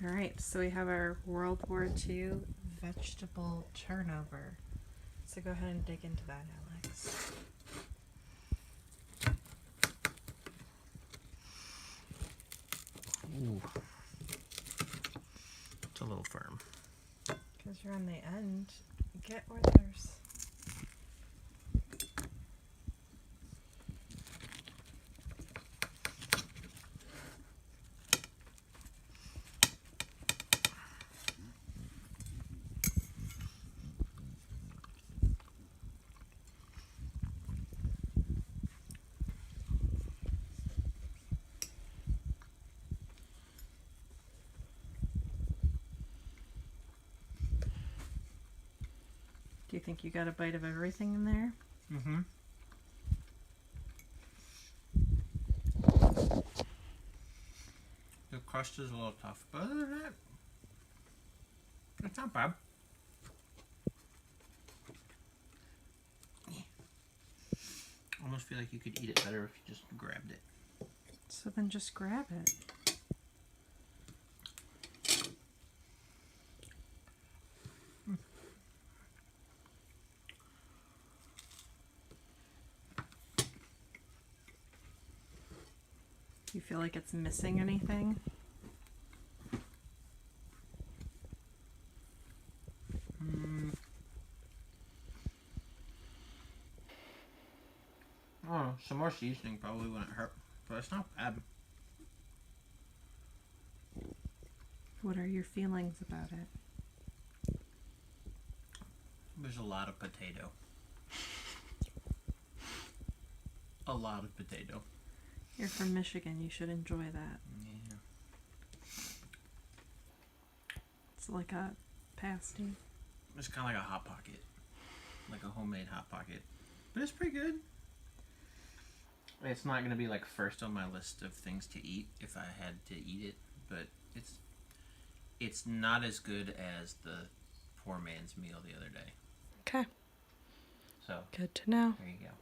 All right, so we have our World War II vegetable turnover. So go ahead and dig into that, Alex. Ooh. It's a little firm. Because you're on the end. Get where there's... Do you think you got a bite of everything in there? Mm-hmm. The crust is a little tough, but other than that, it's not bad. I almost feel like you could eat it better if you just grabbed it. So then just grab it. Do you feel like it's missing anything? Oh, some more seasoning probably wouldn't hurt, but it's not bad. What are your feelings about it? There's a lot of potato. A lot of potato. You're from Michigan, you should enjoy that. Yeah. It's like a pasty. It's kind of like a Hot Pocket. Like a homemade Hot Pocket. But it's pretty good. It's not going to be like first on my list of things to eat if I had to eat it, but it's not as good as the poor man's meal the other day. Okay. So, Good to know. there you go.